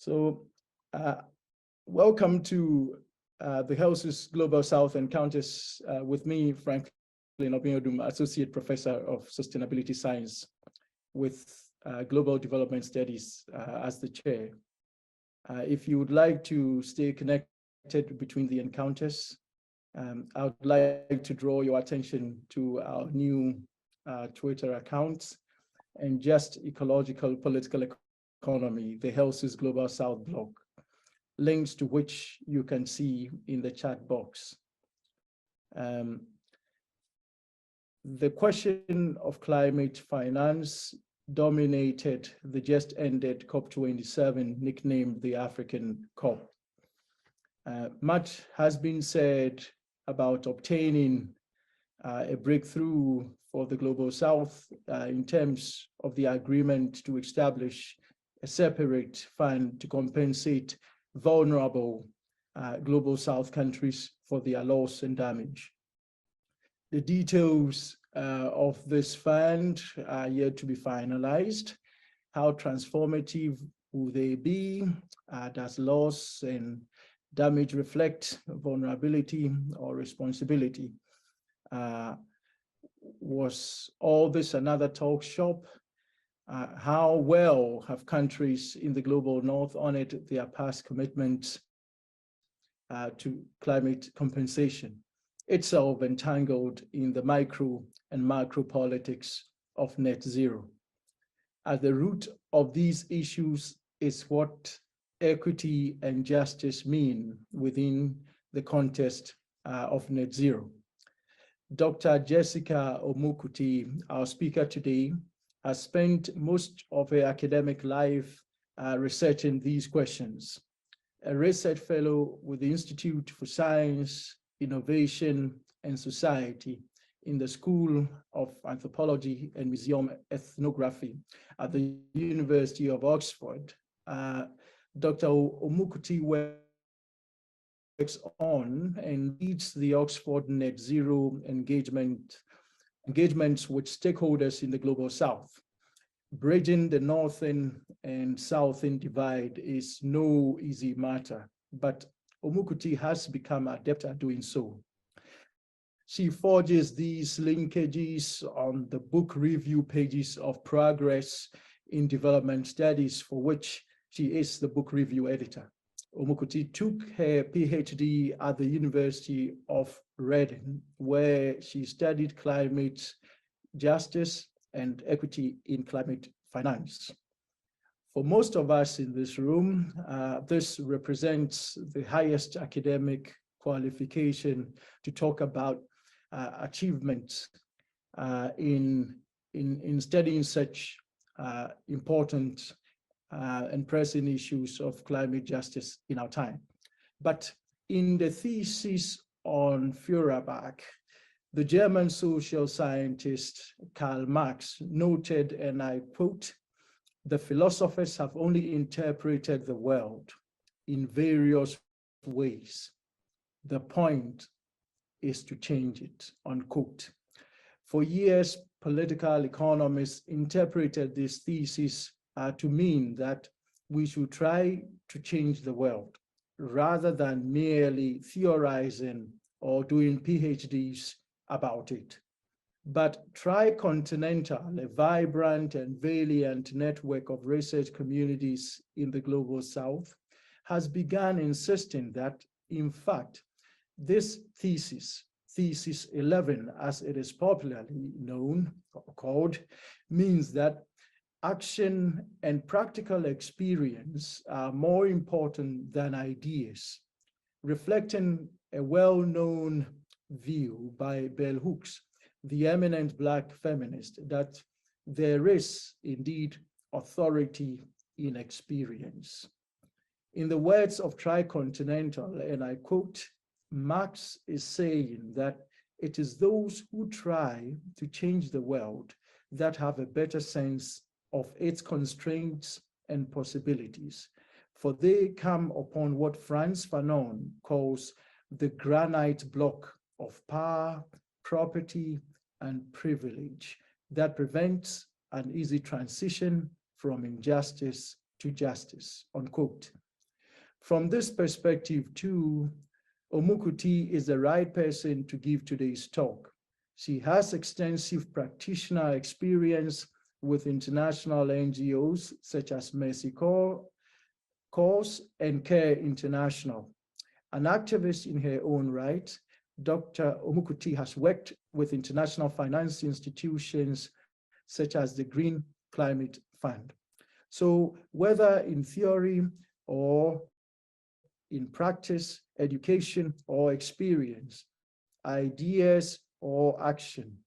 So welcome to the HELSUS Global South Encounters with me, Franklin Obiodum, Associate Professor of Sustainability Science with Global Development Studies as the chair. If you would like to stay connected between the encounters, I would like to draw your attention to our new Twitter account and just ecological political economy, the HELSUS Global South blog, links to which you can see in the chat box. The question of climate finance dominated the just ended COP27, nicknamed the African COP. Much has been said about obtaining a breakthrough for the Global South in terms of the agreement to establish a separate fund to compensate vulnerable Global South countries for their loss and damage. The details of this fund are yet to be finalized. How transformative will they be? Does loss and damage reflect vulnerability or responsibility? Was all this another talk shop? How well have countries in the global north honored their past commitments to climate compensation, itself entangled in the micro and macro politics of net zero? At the root of these issues is what equity and justice mean within the context of net zero. Dr. Jessica Omukuti, our speaker today, has spent most of her academic life researching these questions. A research fellow with the Institute for Science, Innovation, and Society in the School of Anthropology and Museum Ethnography at the University of Oxford. Dr. Omukuti works on and leads the Oxford Net Zero engagements with stakeholders in the Global South. Bridging the northern and southern divide is no easy matter, but Omukuti has become adept at doing so. She forges these linkages on the book review pages of Progress in Development Studies, for which she is the book review editor. Omukuti took her PhD at the University of Reading, where she studied climate justice and equity in climate finance. For most of us in this room, this represents the highest academic qualification to talk about achievements in studying such important and pressing issues of climate justice in our time. But in the thesis on Feuerbach, the German social scientist Karl Marx noted, and I quote, "The philosophers have only interpreted the world in various ways. The point is to change it," unquote. For years, political economists interpreted this thesis to mean that we should try to change the world rather than merely theorizing or doing PhDs about it. But Tricontinental, a vibrant and valiant network of research communities in the Global South, has begun insisting that, in fact, this thesis 11, as it is popularly known or called, means that action and practical experience are more important than ideas, reflecting a well-known view by Bell Hooks, the eminent Black feminist, that there is indeed authority in experience. In the words of Tricontinental, and I quote, Marx is saying that it is those who try to change the world that have a better sense of its constraints and possibilities, for they come upon what Frantz Fanon calls the granite block of power, property, and privilege that prevents an easy transition from injustice to justice, unquote. From this perspective too, Omukuti is the right person to give today's talk. She has extensive practitioner experience with international NGOs such as Mercy Cause and Care International. An activist in her own right, Dr. Omukuti has worked with international finance institutions such as the Green Climate Fund. So whether in theory or in practice, education or experience, ideas or action,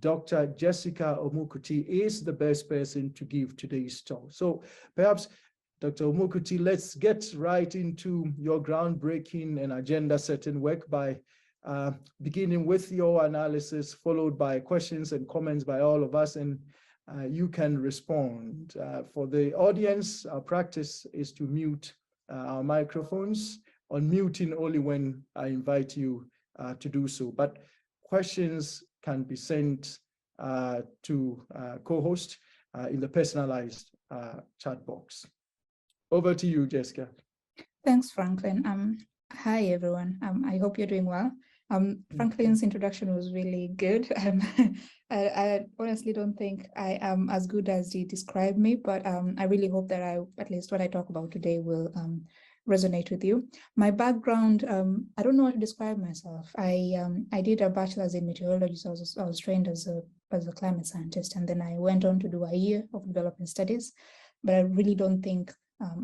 Dr. Jessica Omukuti is the best person to give today's talk. So perhaps, Dr. Omukuti, let's get right into your groundbreaking and agenda-setting work by beginning with your analysis, followed by questions and comments by all of us, and you can respond. For the audience, our practice is to mute our microphones, unmuting only when I invite you to do so. But questions can be sent to co-host in the personalized chat box. Over to you, Jessica. Thanks, Franklin. Hi, everyone. I hope you're doing well. Franklin's introduction was really good. I honestly don't think I am as good as he described me, but I really hope that at least what I talk about today will resonate with you. My background, I don't know how to describe myself. I did a bachelor's in meteorology, so I was trained as a climate scientist, and then I went on to do a year of development studies, but I really don't think,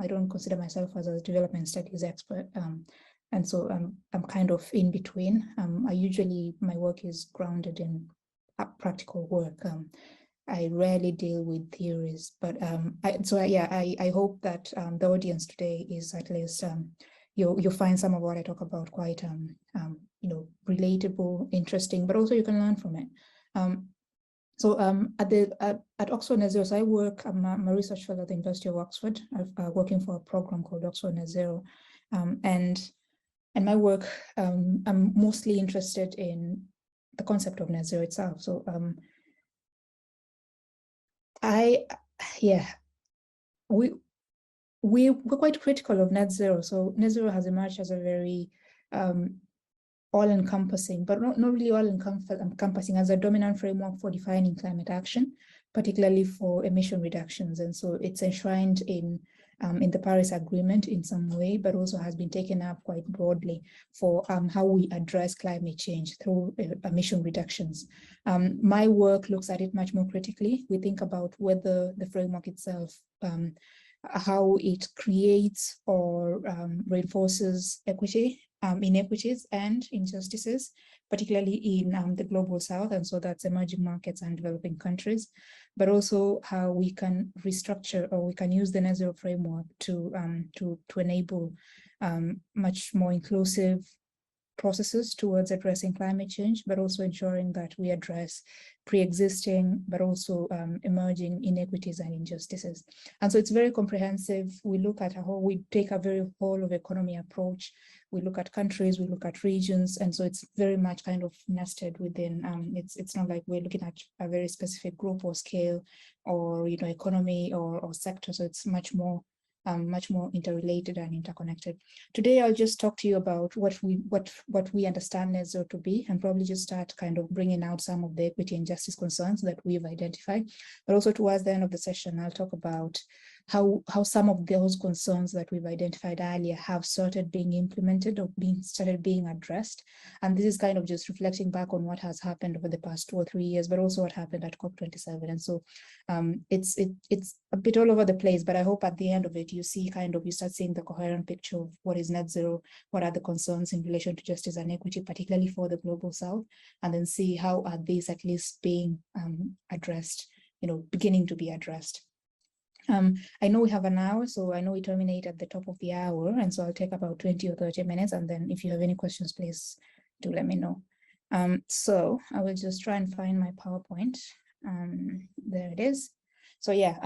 I don't consider myself as a development studies expert. And so I'm kind of in between. My work is grounded in practical work. I rarely deal with theories, but I hope that the audience today is at least you'll find some of what I talk about quite relatable, interesting, but also you can learn from it. At Oxford Net Zero, so I work. I'm a research fellow at the University of Oxford. I'm working for a program called Oxford Net Zero, and my work, I'm mostly interested in the concept of net zero itself. So we're quite critical of net zero. So net zero has emerged as a very all-encompassing, but not really all-encompassing, as a dominant framework for defining climate action, particularly for emission reductions. And so it's enshrined in the Paris Agreement in some way, but also has been taken up quite broadly for how we address climate change through emission reductions. My work looks at it much more critically. We think about whether the framework itself, how it creates or reinforces inequities and injustices, particularly in the global south, and so that's emerging markets and developing countries, but also how we can restructure or we can use the net zero framework to enable much more inclusive processes towards addressing climate change, but also ensuring that we address pre-existing, but also emerging inequities and injustices. And so it's very comprehensive. We look at how we take a very whole of economy approach. We look at countries, we look at regions, and so it's very much kind of nested within. It's not like we're looking at a very specific group or scale, or economy or sector. So it's much more interrelated and interconnected. Today, I'll just talk to you about what we understand net zero to be, and probably just start kind of bringing out some of the equity and justice concerns that we've identified. But also towards the end of the session, I'll talk about how some of those concerns that we've identified earlier have started being implemented or started being addressed. And this is kind of just reflecting back on what has happened over the past 2 or 3 years, but also what happened at COP27. And so it's a bit all over the place, but I hope at the end of it, you start seeing the coherent picture of what is net zero, what are the concerns in relation to justice and equity, particularly for the global south, and then see how are these at least being addressed, beginning to be addressed. I know we have an hour, so I know we terminate at the top of the hour, and so I'll take about 20 or 30 minutes, and then if you have any questions, please do let me know. So I will just try and find my PowerPoint. There it is. So yeah,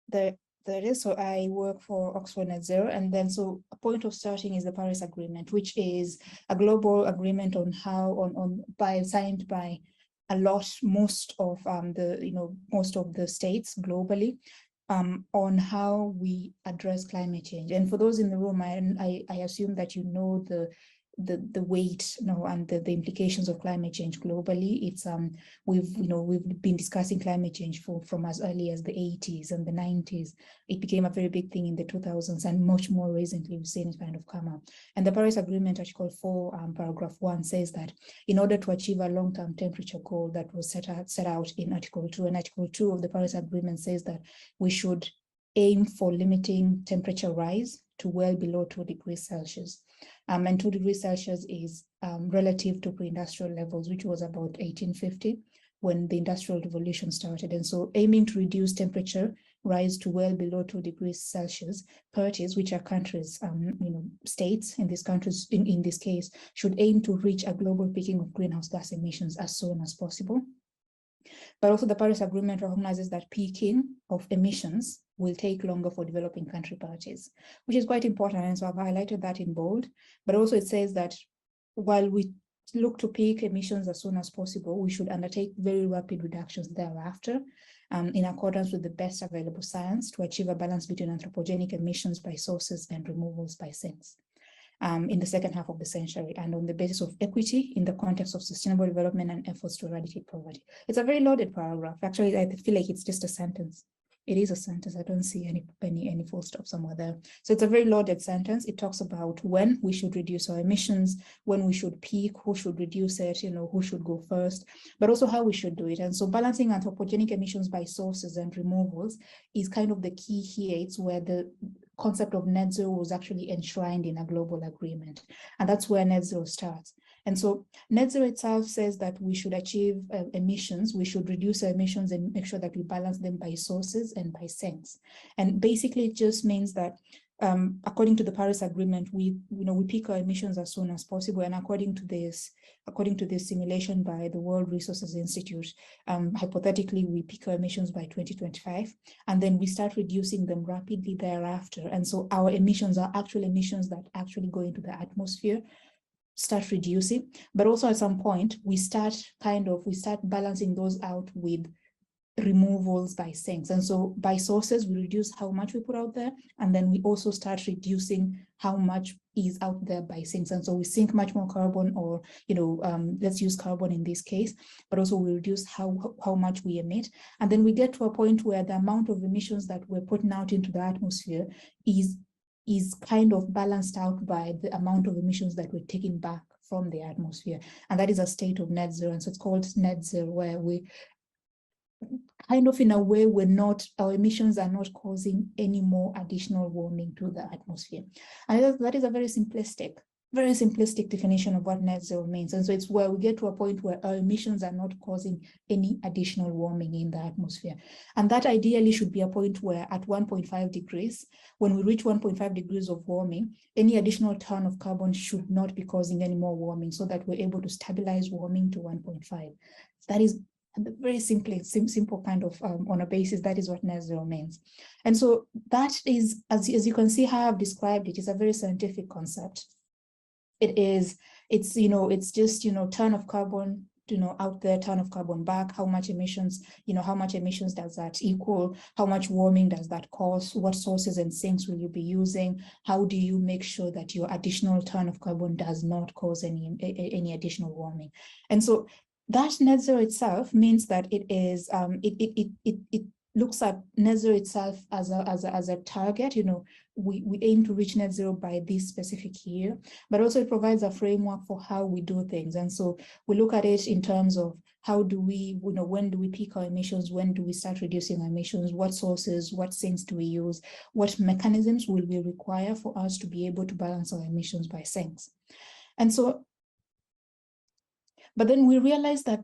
there it is. So I work for Oxford Net Zero, and then so a point of starting is the Paris Agreement, which is a global agreement on how signed by most of the states globally, on how we address climate change. And for those in the room, I assume that you know the weight, and the implications of climate change globally. It's we've been discussing climate change from as early as the 80s and the 90s. It became a very big thing in the 2000s, and much more recently we've seen it kind of come up. And the Paris Agreement, Article 4, paragraph 1 says that in order to achieve a long-term temperature goal that was set out in Article 2, and Article 2 of the Paris Agreement says that we should aim for limiting temperature rise to well below 2 degrees Celsius. And 2 degrees Celsius is relative to pre-industrial levels, which was about 1850 when the Industrial Revolution started. And so aiming to reduce temperature rise to well below 2 degrees Celsius, parties, which are countries, states in these countries, in this case, should aim to reach a global peaking of greenhouse gas emissions as soon as possible. But also the Paris Agreement recognizes that peaking of emissions will take longer for developing country parties, which is quite important. And so I've highlighted that in bold, but also it says that while we look to peak emissions as soon as possible, we should undertake very rapid reductions thereafter, in accordance with the best available science to achieve a balance between anthropogenic emissions by sources and removals by sinks. In the second half of the century, and on the basis of equity in the context of sustainable development and efforts to eradicate poverty. It's a very loaded paragraph. Actually, I feel like it's just a sentence. It is a sentence. I don't see any full stop somewhere there. So it's a very loaded sentence. It talks about when we should reduce our emissions, when we should peak, who should reduce it, who should go first, but also how we should do it. And so balancing anthropogenic emissions by sources and removals is kind of the key here. It's where the concept of net zero was actually enshrined in a global agreement. And that's where net zero starts. And so net zero itself says that we should achieve emissions, we should reduce our emissions and make sure that we balance them by sources and by sinks. And basically it just means that according to the Paris Agreement, we peak our emissions as soon as possible. And according to this simulation by the World Resources Institute, hypothetically, we peak our emissions by 2025, and then we start reducing them rapidly thereafter. And so our emissions are actual emissions that actually go into the atmosphere, start reducing, but also at some point we start balancing those out with removals by sinks. And so by sources, we reduce how much we put out there, and then we also start reducing how much is out there by sinks. And so we sink much more carbon, or let's use carbon in this case, but also we reduce how much we emit. And then we get to a point where the amount of emissions that we're putting out into the atmosphere is kind of balanced out by the amount of emissions that we're taking back from the atmosphere. And that is a state of net zero. And so it's called net zero, where we kind of, in a way, our emissions are not causing any more additional warming to the atmosphere. And that is a very simplistic definition of what net zero means. And so it's where we get to a point where our emissions are not causing any additional warming in the atmosphere. And that ideally should be a point where at 1.5 degrees, when we reach 1.5 degrees of warming, any additional ton of carbon should not be causing any more warming, so that we're able to stabilize warming to 1.5. That is very simple kind of on a basis. That is what net zero means. And so that is, as you can see how I've described it, is a very scientific concept. It's just, ton of carbon, out there, ton of carbon back, how much emissions does that equal? How much warming does that cause? What sources and sinks will you be using? How do you make sure that your additional ton of carbon does not cause any additional warming? And so that net zero itself means that it looks at net zero itself as a target. We aim to reach net zero by this specific year, but also it provides a framework for how we do things. And so we look at it in terms of how do we, when do we peak our emissions? When do we start reducing our emissions? What sources, what sinks do we use? What mechanisms will we require for us to be able to balance our emissions by sinks? And so, but then we realize that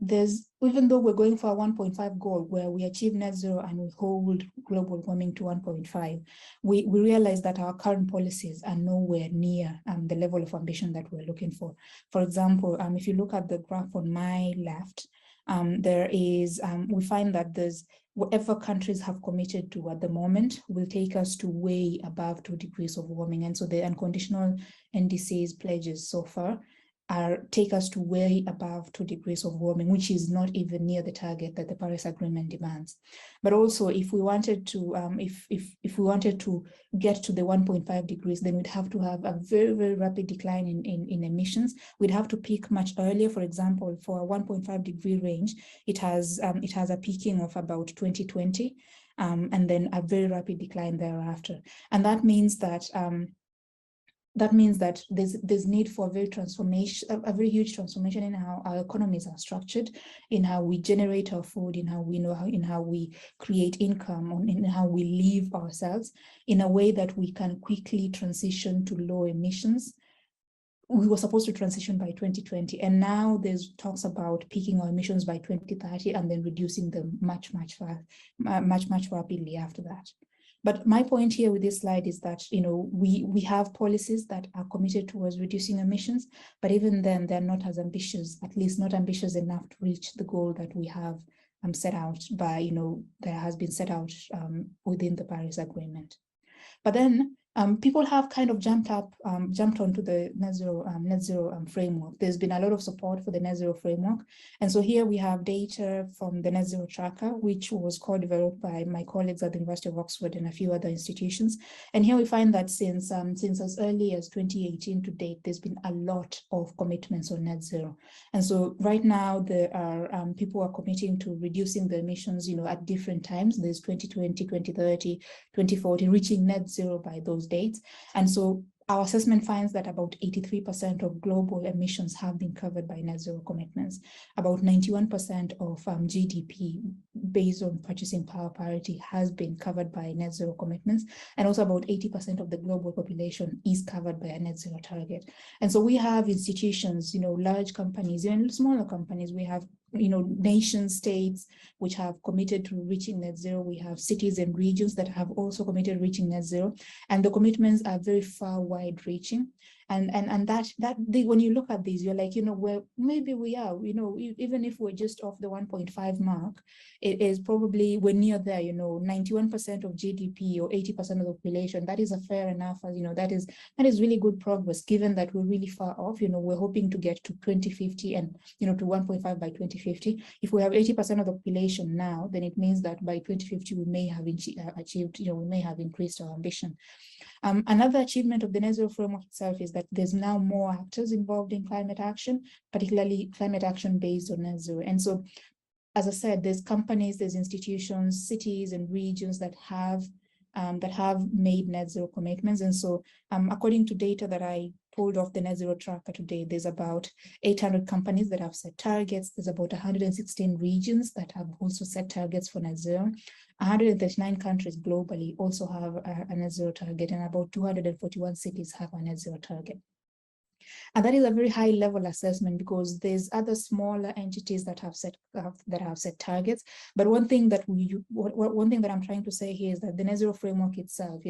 even though we're going for a 1.5 goal where we achieve net zero and we hold global warming to 1.5, we realize that our current policies are nowhere near the level of ambition that we're looking for. For example, if you look at the graph on my left, we find that whatever countries have committed to at the moment will take us to way above 2 degrees of warming. And so the unconditional NDC's pledges so far take us to way above 2 degrees of warming, which is not even near the target that the Paris Agreement demands. But also, if we wanted to, if we wanted to get to the 1.5 degrees, then we'd have to have a very, very rapid decline in emissions. We'd have to peak much earlier. For example, for a 1.5 degree range, it has a peaking of about 2020, and then a very rapid decline thereafter. And that means that there's need for a very huge transformation in how our economies are structured, in how we generate our food, in how we create income, in how we live ourselves, in a way that we can quickly transition to low emissions. We were supposed to transition by 2020, and now there's talks about peaking our emissions by 2030 and then reducing them much rapidly after that. But my point here with this slide is that, we have policies that are committed towards reducing emissions, but even then they're not as ambitious, at least not ambitious enough to reach the goal that we have set out by, that has been set out within the Paris Agreement. But then people have kind of jumped onto the net zero framework. There's been a lot of support for the net zero framework. And so here we have data from the net zero tracker, which was co-developed by my colleagues at the University of Oxford and a few other institutions. And here we find that since as early as 2018 to date, there's been a lot of commitments on net zero. And so right now there are people are committing to reducing the emissions, at different times. There's 2020, 2030, 2040, reaching net zero by those dates. And so our assessment finds that about 83% of global emissions have been covered by net zero commitments. About 91% of GDP based on purchasing power parity has been covered by net zero commitments. And also about 80% of the global population is covered by a net zero target. And so we have institutions, large companies, even smaller companies. We have nation states which have committed to reaching net zero. We have cities and regions that have also committed reaching net zero, and the commitments are very far wide reaching. And when you look at these, you're like, well, maybe we are, even if we're just off the 1.5 mark, it is probably, we're near there, 91% of GDP or 80% of the population. That is a fair enough, that is really good progress, given that we're really far off. We're hoping to get to 2050 and, to 1.5 by 2050. If we have 80% of the population now, then it means that by 2050, we may have achieved, we may have increased our ambition. Another achievement of the net zero framework itself is that there's now more actors involved in climate action, particularly climate action based on net zero. And so, as I said, there's companies, there's institutions, cities and regions that have made net zero commitments. And so according to data that I pulled off the net zero tracker today, there's about 800 companies that have set targets. There's about 116 regions that have also set targets for net zero. 139 countries globally also have a net zero target, and about 241 cities have a net zero target. And that is a very high level assessment because there's other smaller entities that have set targets. But one thing that I'm trying to say here is that the net zero framework itself,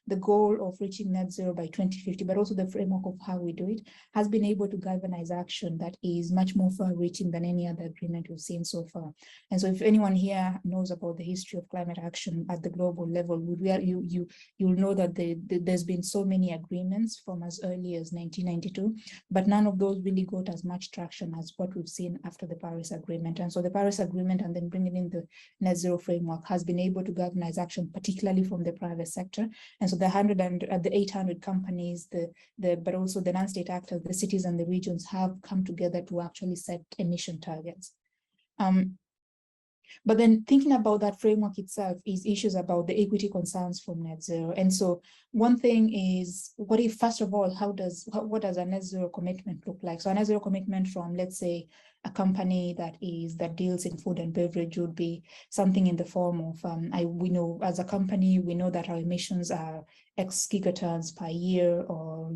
the goal of reaching net zero by 2050, but also the framework of how we do it, has been able to galvanize action that is much more far-reaching than any other agreement we've seen so far. And so if anyone here knows about the history of climate action at the global level, you'll know that there's been so many agreements from as early as 1992, but none of those really got as much traction as what we've seen after the Paris Agreement. And so the Paris Agreement and then bringing in the net zero framework has been able to galvanize action, particularly from the private sector. And so the 800 companies, but also the non-state actors, the cities and the regions have come together to actually set emission targets. But then thinking about that framework itself is issues about the equity concerns from net zero. And so one thing is, first of all, what does a net zero commitment look like? So a net zero commitment from, let's say, a company that deals in food and beverage would be something in the form of, we know as a company, we know that our emissions are X gigatons per year, or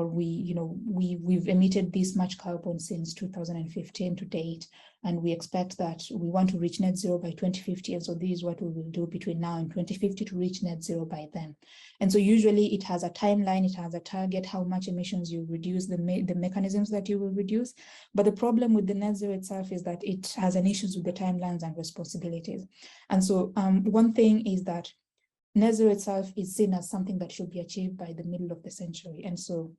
we've emitted this much carbon since 2015 to date, and we expect that we want to reach net zero by 2050. And so this is what we will do between now and 2050 to reach net zero by then. And so usually it has a timeline, it has a target, how much emissions you reduce, the mechanisms that you will reduce. But the problem with the net zero itself is that it has an issues with the timelines and responsibilities. And so one thing is that net zero itself is seen as something that should be achieved by the middle of the century. And so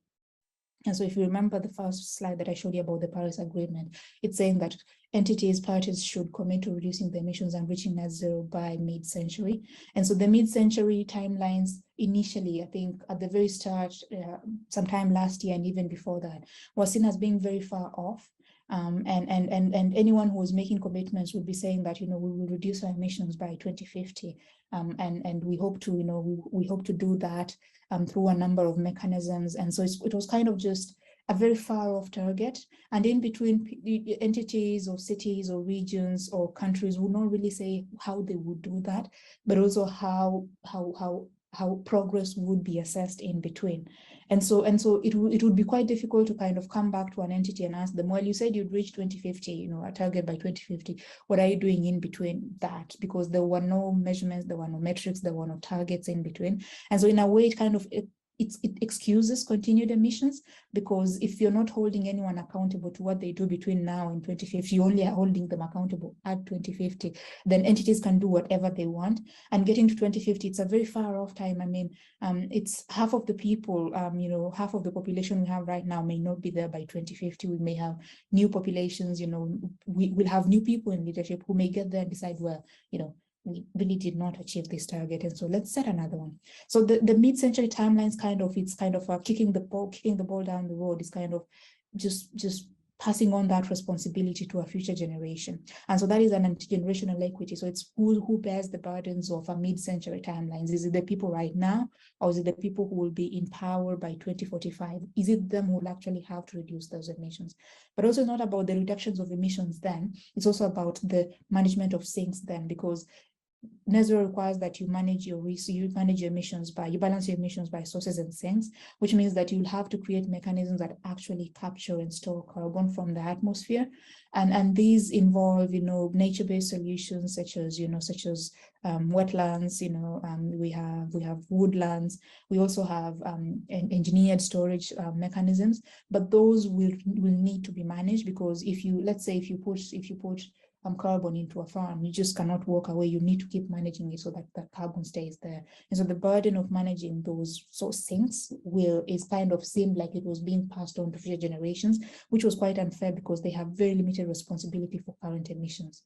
And so if you remember the first slide that I showed you about the Paris Agreement, it's saying that entities, parties should commit to reducing the emissions and reaching net zero by mid-century. And so the mid-century timelines initially, I think at the very start, sometime last year and even before that, was seen as being very far off. And anyone who was making commitments would be saying that, we will reduce our emissions by 2050. And we hope to, we hope to do that through a number of mechanisms. And so it was kind of just a very far off target. And in between, entities or cities or regions or countries would not really say how they would do that, but also how progress would be assessed in between. And so it would be quite difficult to kind of come back to an entity and ask them, well, you said you'd reach 2050, a target by 2050. What are you doing in between that? Because there were no measurements, there were no metrics, there were no targets in between. And so in a way, it excuses continued emissions, because if you're not holding anyone accountable to what they do between now and 2050, you only are holding them accountable at 2050, then entities can do whatever they want. And getting to 2050, it's a very far off time. I mean, it's half of the people, half of the population we have right now may not be there by 2050. We may have new populations, we will have new people in leadership who may get there and decide, well, we really did not achieve this target, and so let's set another one. So the mid-century timelines it's kind of kicking the ball down the road, is kind of just passing on that responsibility to a future generation. And so that is an intergenerational equity. So it's who bears the burdens of a mid-century timelines. Is it the people right now, or is it the people who will be in power by 2045? Is it them who will actually have to reduce those emissions? But also not about the reductions of emissions then, it's also about the management of sinks then, because net zero requires that you manage your risk, you balance your emissions by sources and sinks, which means that you'll have to create mechanisms that actually capture and store carbon from the atmosphere. And these involve, nature-based solutions such as wetlands, we have woodlands. We also have engineered storage mechanisms, but those will need to be managed, because if you put carbon into a farm, you just cannot walk away. You need to keep managing it so that the carbon stays there. And so the burden of managing those sinks is kind of seemed like it was being passed on to future generations, which was quite unfair because they have very limited responsibility for current emissions.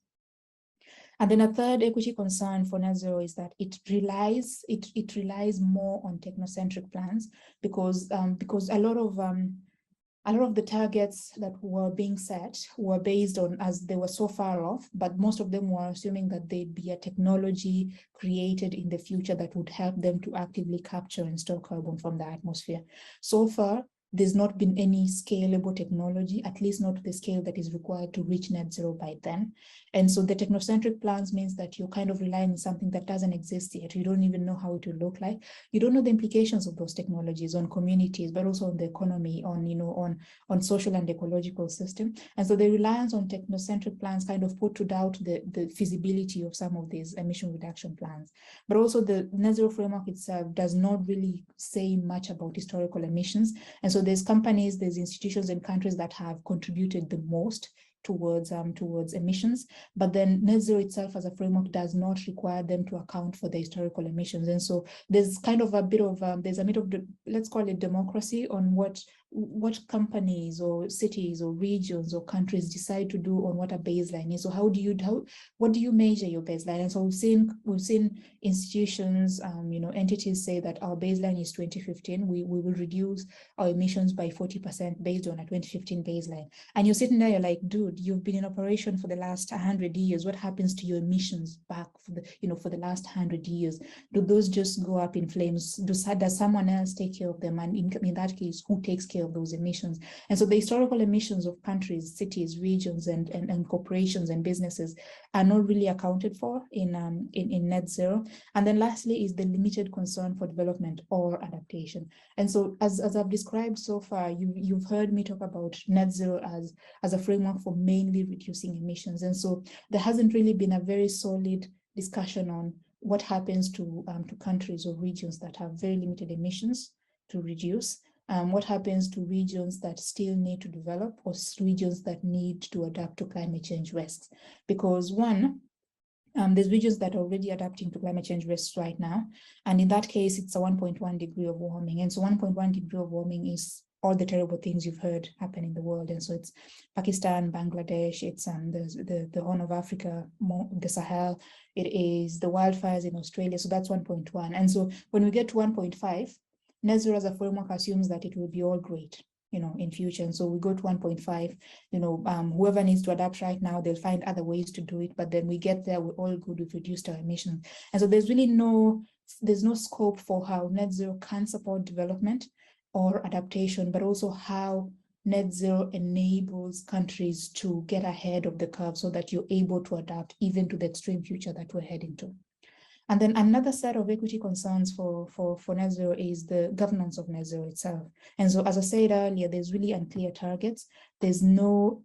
And then a third equity concern for net zero is that it relies more on technocentric plans, because a lot of the targets that were being set were based on, as they were so far off, but most of them were assuming that there'd be a technology created in the future that would help them to actively capture and store carbon from the atmosphere. So far, there's not been any scalable technology, at least not to the scale that is required to reach net zero by then. And so the technocentric plans means that you're kind of relying on something that doesn't exist yet. You don't even know how it will look like. You don't know the implications of those technologies on communities, but also on the economy, on social and ecological system. And so the reliance on technocentric plans kind of put to doubt the feasibility of some of these emission reduction plans. But also the net zero framework itself does not really say much about historical emissions. And so there's companies, there's institutions and countries that have contributed the most towards emissions, but then net zero itself as a framework does not require them to account for the historical emissions. And so there's kind of a bit of let's call it democracy on what companies or cities or regions or countries decide to do on what a baseline is. So what do you measure your baseline? And so we've seen institutions, entities say that our baseline is 2015. We will reduce our emissions by 40% based on a 2015 baseline. And you're sitting there, you're like, dude, you've been in operation for the last 100 years. What happens to your emissions back for the last 100 years? Do those just go up in flames? Does someone else take care of them? And in that case, who takes care of those emissions? And so the historical emissions of countries, cities, regions, and corporations and businesses are not really accounted for in net zero. And then lastly is the limited concern for development or adaptation. And so as I've described so far, you've heard me talk about net zero as a framework for mainly reducing emissions. And so there hasn't really been a very solid discussion on what happens to countries or regions that have very limited emissions to reduce. What happens to regions that still need to develop, or regions that need to adapt to climate change risks? Because one, there's regions that are already adapting to climate change risks right now. And in that case, it's a 1.1 degree of warming. And so 1.1 degree of warming is all the terrible things you've heard happen in the world. And so it's Pakistan, Bangladesh, it's the Horn of Africa, the Sahel, it is the wildfires in Australia. So that's 1.1. And so when we get to 1.5, net zero as a framework assumes that it will be all great, in future. And so we go to 1.5, whoever needs to adapt right now, they'll find other ways to do it. But then we get there, we're all good, we've reduced our emissions. And so there's really there's no scope for how net zero can support development or adaptation, but also how net zero enables countries to get ahead of the curve so that you're able to adapt even to the extreme future that we're heading to. And then another set of equity concerns for net zero is the governance of net zero itself. And so, as I said earlier, there's really unclear targets. There's no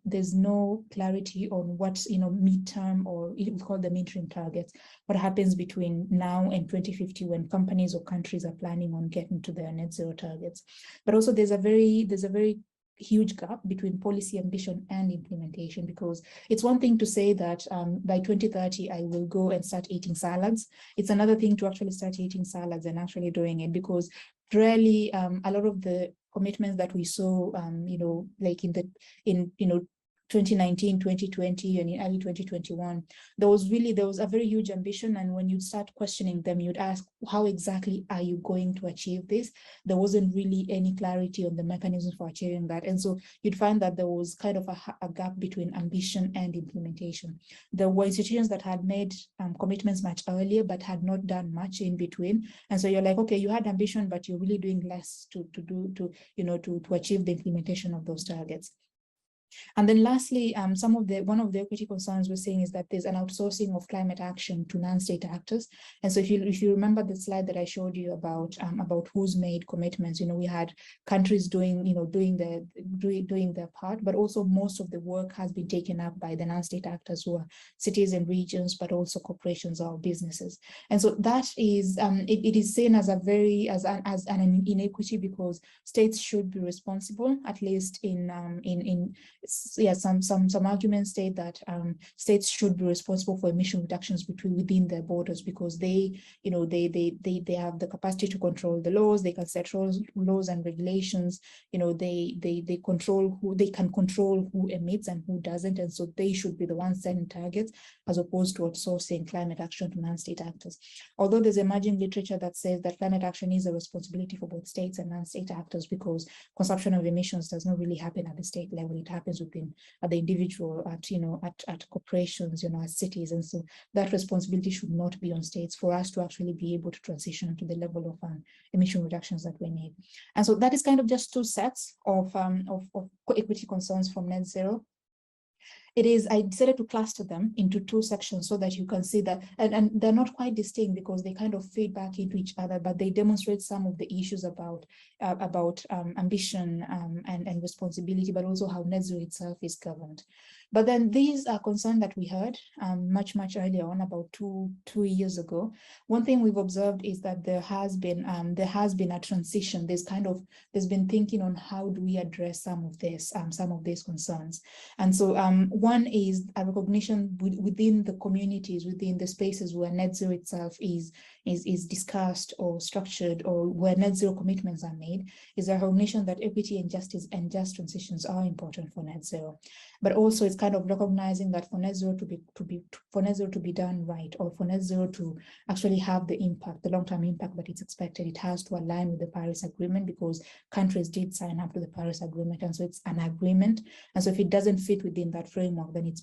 clarity on what's midterm, or we call them interim targets. What happens between now and 2050 when companies or countries are planning on getting to their net zero targets. But also, there's a very huge gap between policy ambition and implementation, because it's one thing to say that by 2030 I will go and start eating salads. It's another thing to actually start eating salads and actually doing it, because rarely a lot of the commitments that we saw like in 2019, 2020, and in early 2021, there was a very huge ambition. And when you start questioning them, you'd ask, how exactly are you going to achieve this? There wasn't really any clarity on the mechanisms for achieving that. And so you'd find that there was kind of a gap between ambition and implementation. There were institutions that had made commitments much earlier, but had not done much in between. And so you're like, okay, you had ambition, but you're really doing less to achieve the implementation of those targets. And then lastly, one of the equity concerns we're seeing is that there's an outsourcing of climate action to non-state actors. And so if you remember the slide that I showed you about who's made commitments, we had countries doing their part, but also most of the work has been taken up by the non-state actors, who are cities and regions, but also corporations or businesses. And so that is it is seen as an inequity, because states should be responsible, at least some arguments state that states should be responsible for emission reductions within their borders, because they have the capacity to control the laws. They can set laws and regulations. They can control who emits and who doesn't, and so they should be the ones setting targets, as opposed to outsourcing climate action to non-state actors. Although there's emerging literature that says that climate action is a responsibility for both states and non-state actors, because consumption of emissions does not really happen at the state level. It happens at the individual, at corporations, at cities. And so that responsibility should not be on states for us to actually be able to transition to the level of emission reductions that we need. And so that is kind of just two sets of equity concerns from net zero. I decided to cluster them into two sections so that you can see that, and they're not quite distinct because they kind of feed back into each other, but they demonstrate some of the issues about ambition and responsibility, but also how net zero itself is governed. But then these are concerns that we heard much earlier on, about two years ago. One thing we've observed is that there has been a transition. There's been thinking on how do we address some of these concerns. And so one is a recognition within the communities, within the spaces where net zero itself is discussed or structured, or where net zero commitments are made, is a recognition that equity and justice and just transitions are important for net zero. But also it's kind of recognizing that for net zero to be done right, or for net zero to actually have the long-term impact that it's expected, it has to align with the Paris Agreement, because countries did sign up to the Paris Agreement, and so it's an agreement. And so if it doesn't fit within that framework, then it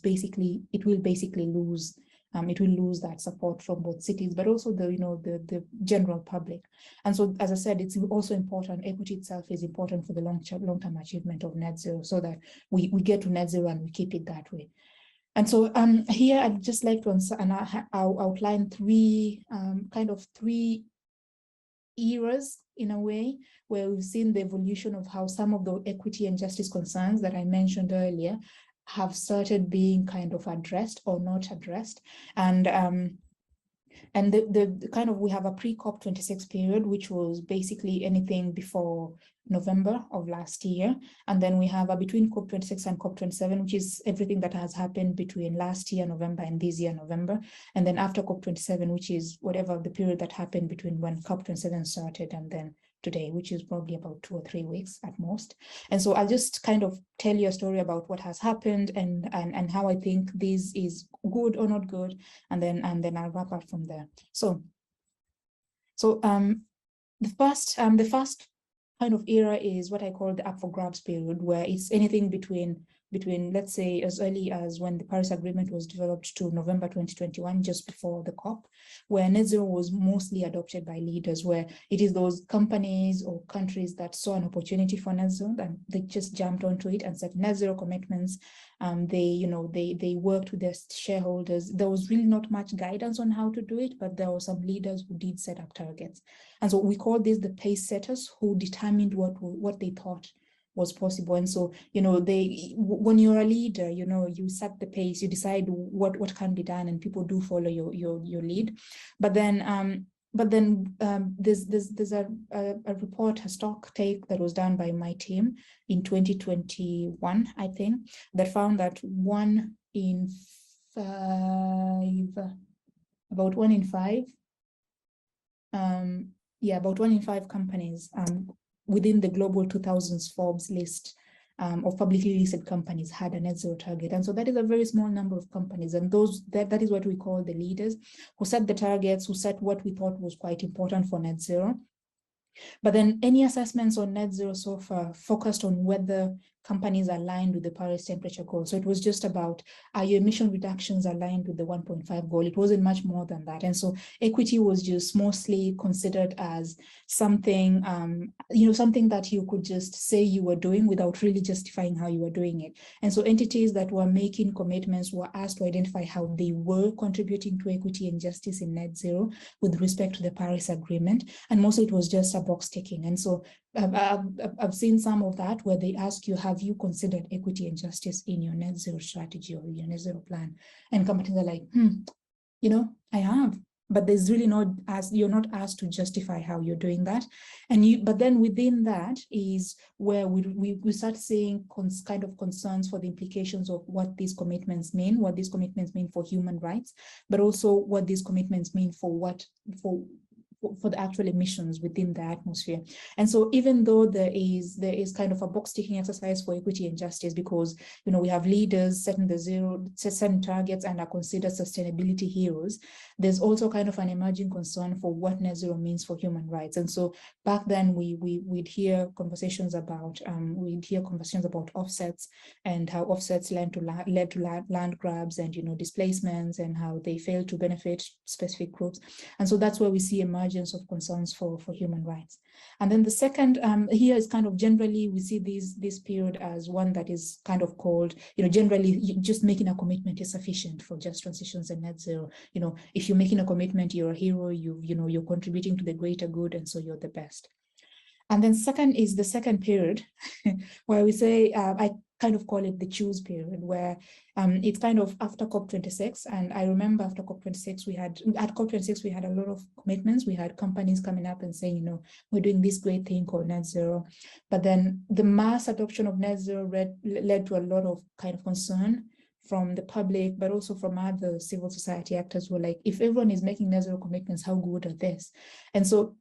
will basically lose that support from both cities, but also the general public. And so, as I said, it's also important, equity itself is important for the long-term achievement of net zero, so that we get to net zero and we keep it that way. And so here I'd just like to outline three eras, in a way, where we've seen the evolution of how some of the equity and justice concerns that I mentioned earlier have started being kind of addressed or not addressed. And we have a pre-COP26 period, which was basically anything before November of last year. And then we have a between COP26 and COP27, which is everything that has happened between last year, November, and this year, November. And then after COP27, which is whatever the period that happened between when COP27 started and then today, which is probably about 2 or 3 weeks at most. And so I'll just kind of tell you a story about what has happened and how I think this is good or not good, and then I'll wrap up from there. So the first kind of era is what I call the up for grabs period, where it's anything between let's say as early as when the Paris Agreement was developed to November 2021, just before the COP, where net zero was mostly adopted by leaders, where it is those companies or countries that saw an opportunity for net zero and they just jumped onto it and set net zero commitments. They worked with their shareholders. There was really not much guidance on how to do it, but there were some leaders who did set up targets. And so we call this the pace setters, who determined what they thought was possible. And so, when you're a leader, you set the pace, you decide what can be done, and people do follow your lead. But then there's a report, a stock take that was done by my team in 2021, I think, that found that about 1 in 5 companies within the global 2000s Forbes list of publicly listed companies had a net zero target. And so that is a very small number of companies. And that is what we call the leaders, who set the targets, who set what we thought was quite important for net zero. But then any assessments on net zero so far focused on whether companies aligned with the Paris temperature goal. So it was just about, are your emission reductions aligned with the 1.5 goal? It wasn't much more than that. And so equity was just mostly considered as something, something that you could just say you were doing without really justifying how you were doing it. And so entities that were making commitments were asked to identify how they were contributing to equity and justice in net zero with respect to the Paris Agreement. And mostly it was just a box ticking. And so I've seen some of that where they ask you, have you considered equity and justice in your net zero strategy or your net zero plan? And companies are like, I have, but there's really you're not asked to justify how you're doing that. But then within that is where we start seeing kind of concerns for the implications of what these commitments mean for human rights, but also what these commitments mean for the actual emissions within the atmosphere. And so even though there is kind of a box ticking exercise for equity and justice, because we have leaders setting targets and are considered sustainability heroes, there's also kind of an emerging concern for what net zero means for human rights. And so back then we'd hear conversations about offsets, and how offsets led to land grabs and displacements, and how they fail to benefit specific groups. And so that's where we see emergence of concerns for human rights. And then the second here is kind of generally we see this period as one that is kind of called, generally just making a commitment is sufficient for just transitions and net zero. If you're making a commitment, you're a hero, you're contributing to the greater good, and so you're the best. And then second is the second period where we say, I kind of call it the choose period, where it's kind of after COP26. And I remember after COP26, we had a lot of commitments. We had companies coming up and saying, we're doing this great thing called net zero. But then the mass adoption of net zero led to a lot of kind of concern from the public, but also from other civil society actors who were like, if everyone is making net zero commitments, how good are this? And so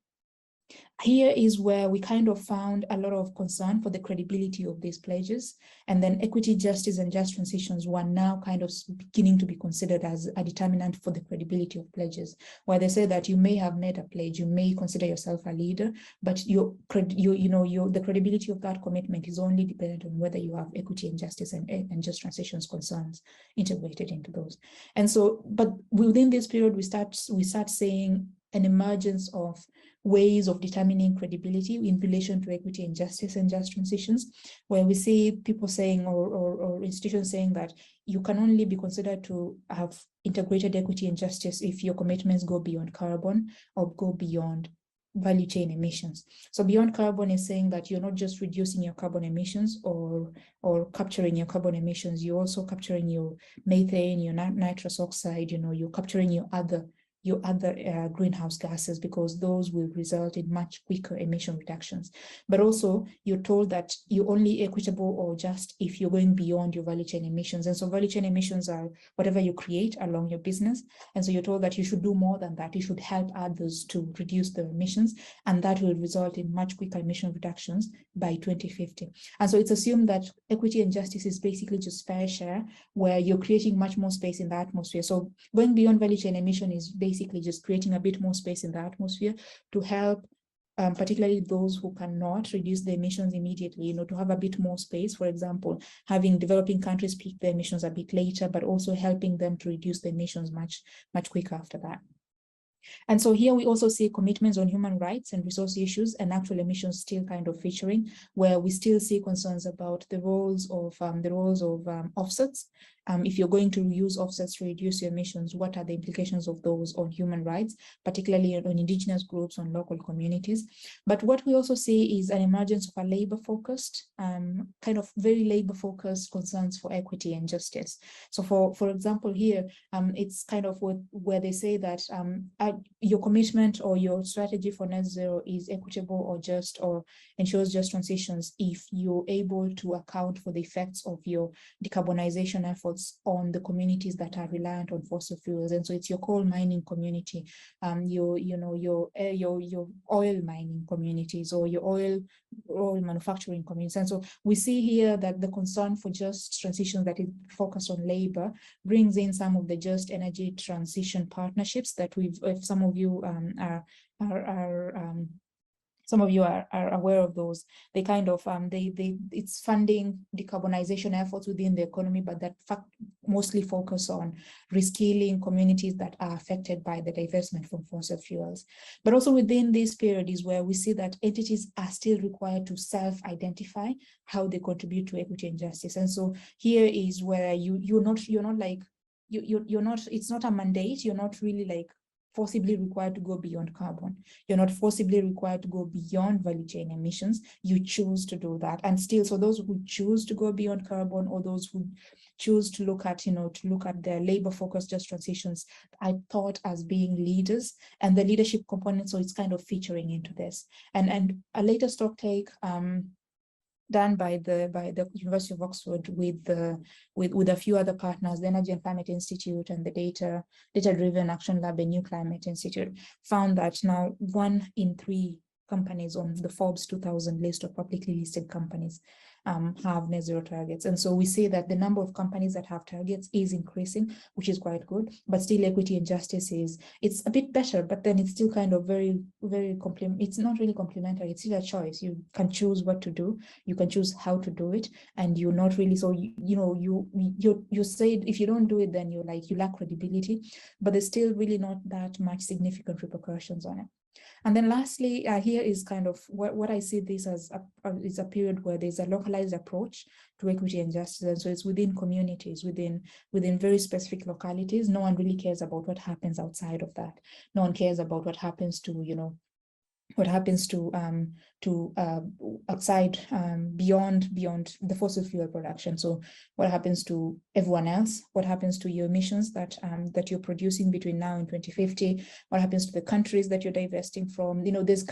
here is where we kind of found a lot of concern for the credibility of these pledges. And then equity, justice, and just transitions were now kind of beginning to be considered as a determinant for the credibility of pledges, where they say that you may have made a pledge, you may consider yourself a leader, but the credibility of that commitment is only dependent on whether you have equity and justice and just transitions concerns integrated into those. And so, but within this period, we start seeing an emergence of ways of determining credibility in relation to equity and justice and just transitions, where we see people saying or institutions saying that you can only be considered to have integrated equity and justice if your commitments go beyond carbon or go beyond value chain emissions. So beyond carbon is saying that you're not just reducing your carbon emissions or capturing your carbon emissions, you're also capturing your methane, your nitrous oxide, you're capturing your other your other greenhouse gases, because those will result in much quicker emission reductions. But also, you're told that you're only equitable or just if you're going beyond your value chain emissions. And so value chain emissions are whatever you create along your business. And so you're told that you should do more than that. You should help others to reduce their emissions, and that will result in much quicker emission reductions by 2050. And so it's assumed that equity and justice is basically just fair share, where you're creating much more space in the atmosphere. So going beyond value chain emission is basically just creating a bit more space in the atmosphere to help particularly those who cannot reduce the emissions immediately, to have a bit more space. For example, having developing countries peak their emissions a bit later, but also helping them to reduce the emissions much quicker after that. And so here we also see commitments on human rights and resource issues and actual emissions still kind of featuring, where we still see concerns about the roles of offsets. If you're going to use offsets to reduce your emissions, what are the implications of those on human rights, particularly on indigenous groups, on local communities? But what we also see is an emergence of a labor-focused, kind of very labor-focused concerns for equity and justice. So for example, here, it's kind of where they say that your commitment or your strategy for net zero is equitable or just, or ensures just transitions if you're able to account for the effects of your decarbonization efforts on the communities that are reliant on fossil fuels. And so it's your coal mining community, your oil mining communities, or your oil manufacturing communities. And so we see here that the concern for just transitions that is focused on labor brings in some of the just energy transition partnerships that if some of you are aware of those. They kind of it's funding decarbonization efforts within the economy, but that mostly focus on reskilling communities that are affected by the divestment from fossil fuels. But also within this period is where we see that entities are still required to self-identify how they contribute to equity and justice. And so here is where you're not it's not a mandate. You're not really like forcibly required to go beyond carbon. You're not forcibly required to go beyond value chain emissions. You choose to do that. And still, so those who choose to go beyond carbon, or those who choose to look at, their labor-focused just transitions, I thought as being leaders, and the leadership component, so it's kind of featuring into this. And a later stock take done by the University of Oxford with a few other partners, the Energy and Climate Institute and the Data-Driven Action Lab and New Climate Institute, found that now 1 in 3 companies on the Forbes 2000 list of publicly listed companies have net zero targets. And so we see that the number of companies that have targets is increasing, which is quite good, but still equity and justice it's a bit better, but then it's still kind of very, very it's not really complementary. It's still a choice. You can choose what to do. You can choose how to do it. And you're not really, so, you say if you don't do it, then you lack credibility, but there's still really not that much significant repercussions on it. And then lastly, here is kind of what I see this as is a period where there's a localized approach to equity and justice. And so it's within communities, within very specific localities. No one really cares about what happens outside of that. No one cares about what happens to, outside, beyond the fossil fuel production. So what happens to everyone else? What happens to your emissions that you're producing between now and 2050? What happens to the countries that you're divesting from? There's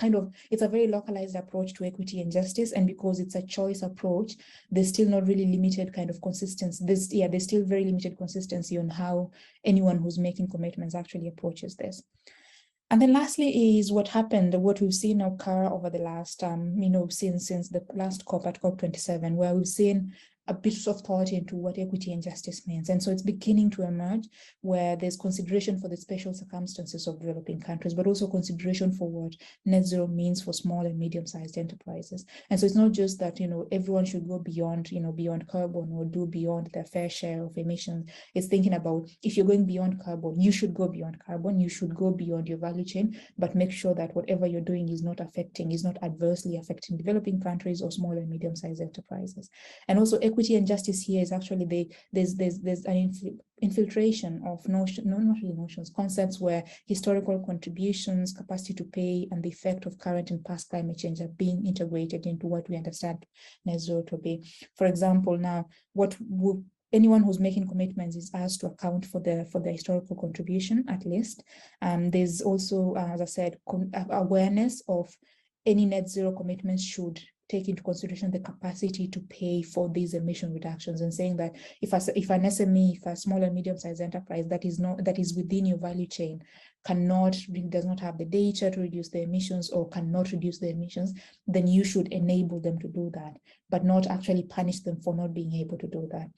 it's a very localized approach to equity and justice. And because it's a choice approach, there's still not really limited kind of consistency. There's still very limited consistency on how anyone who's making commitments actually approaches this. And then lastly is what we've seen occur over the last, since the last COP at COP27, where we've seen a bit of thought into what equity and justice means. And so it's beginning to emerge where there's consideration for the special circumstances of developing countries, but also consideration for what net zero means for small and medium-sized enterprises. And so it's not just that, everyone should go beyond, beyond carbon or do beyond their fair share of emissions. It's thinking about, if you're going beyond carbon, you should go beyond carbon, you should go beyond your value chain, but make sure that whatever you're doing is not adversely affecting developing countries or small and medium-sized enterprises. And also equity and justice here is actually there's an infiltration of concepts where historical contributions, capacity to pay, and the effect of current and past climate change are being integrated into what we understand net zero to be. For example, now what anyone who's making commitments is asked to account for the historical contribution at least. There's also, as I said, awareness of any net zero commitments should take into consideration the capacity to pay for these emission reductions, and saying that if an SME, if a small and medium-sized enterprise that is within your value chain does not have the data to reduce the emissions or cannot reduce the emissions, then you should enable them to do that, but not actually punish them for not being able to do that.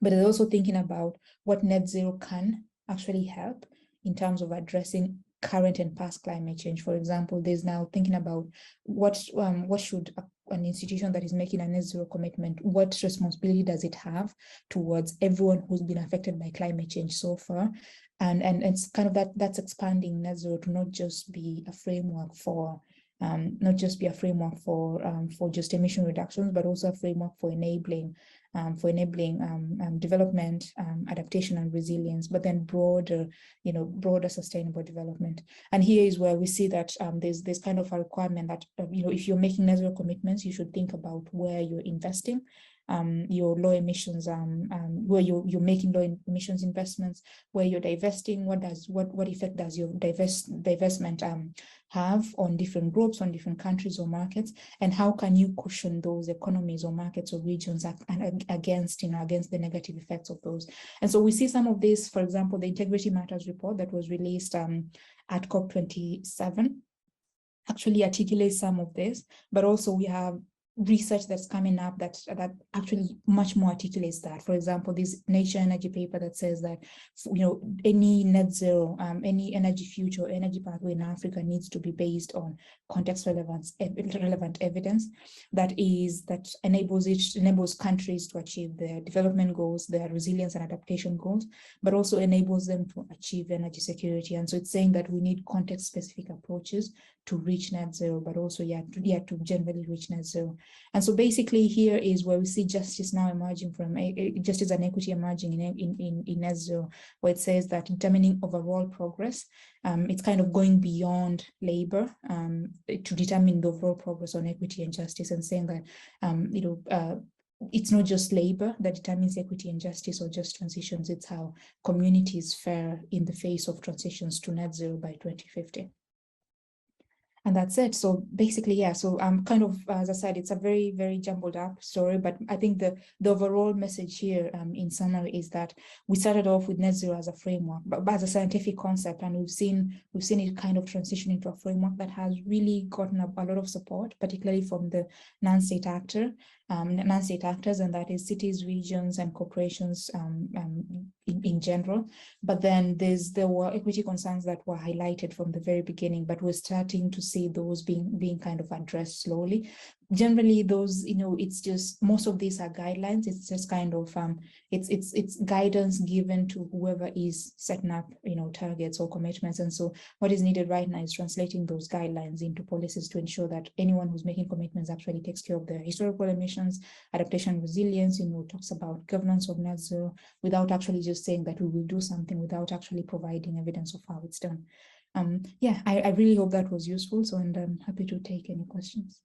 But it's also thinking about what net zero can actually help in terms of addressing current and past climate change. For example, there's now thinking about what should an institution that is making a net zero commitment, what responsibility does it have towards everyone who's been affected by climate change so far? And it's kind of that's expanding net zero to not just be a framework for just emission reductions, but also a framework for enabling development, adaptation and resilience, but then broader sustainable development. And here is where we see that there's kind of a requirement that if you're making net zero commitments, you should think about where you're investing your low emissions, where you're making low emissions investments, where you're divesting, what effect does your divestment have on different groups, on different countries or markets, and how can you cushion those economies or markets or regions against the negative effects of those. And so we see some of this, for example, the Integrity Matters report that was released at COP27 actually articulates some of this, but also we have research that's coming up that actually much more articulates that. For example, this Nature Energy paper that says that any net zero, any energy future, energy pathway in Africa needs to be based on context relevant evidence that enables countries to achieve their development goals, their resilience and adaptation goals, but also enables them to achieve energy security. And so it's saying that we need context specific approaches to reach net zero, but also to generally reach net zero. And so basically here is where we see justice now emerging from justice and equity emerging in net zero, where it says that determining overall progress, it's kind of going beyond labor to determine the overall progress on equity and justice, and saying that it's not just labor that determines equity and justice or just transitions, it's how communities fare in the face of transitions to net zero by 2050. And that's it. So basically, yeah, so kind of, as I said, it's a very, very jumbled up story, but I think the overall message here in summary is that we started off with net zero as a framework, but as a scientific concept, and we've seen it kind of transition into a framework that has really gotten a lot of support, particularly from the non-state actors, and that is cities, regions, and corporations in general. But then there were equity concerns that were highlighted from the very beginning, but we're starting to see those being kind of addressed slowly. Generally, those, it's just, most of these are guidelines. It's just kind of, it's guidance given to whoever is setting up, targets or commitments. And so what is needed right now is translating those guidelines into policies to ensure that anyone who's making commitments actually takes care of their historical emissions, adaptation, resilience, talks about governance of net zero, without actually just saying that we will do something without actually providing evidence of how it's done. Yeah, I really hope that was useful. So, and I'm happy to take any questions.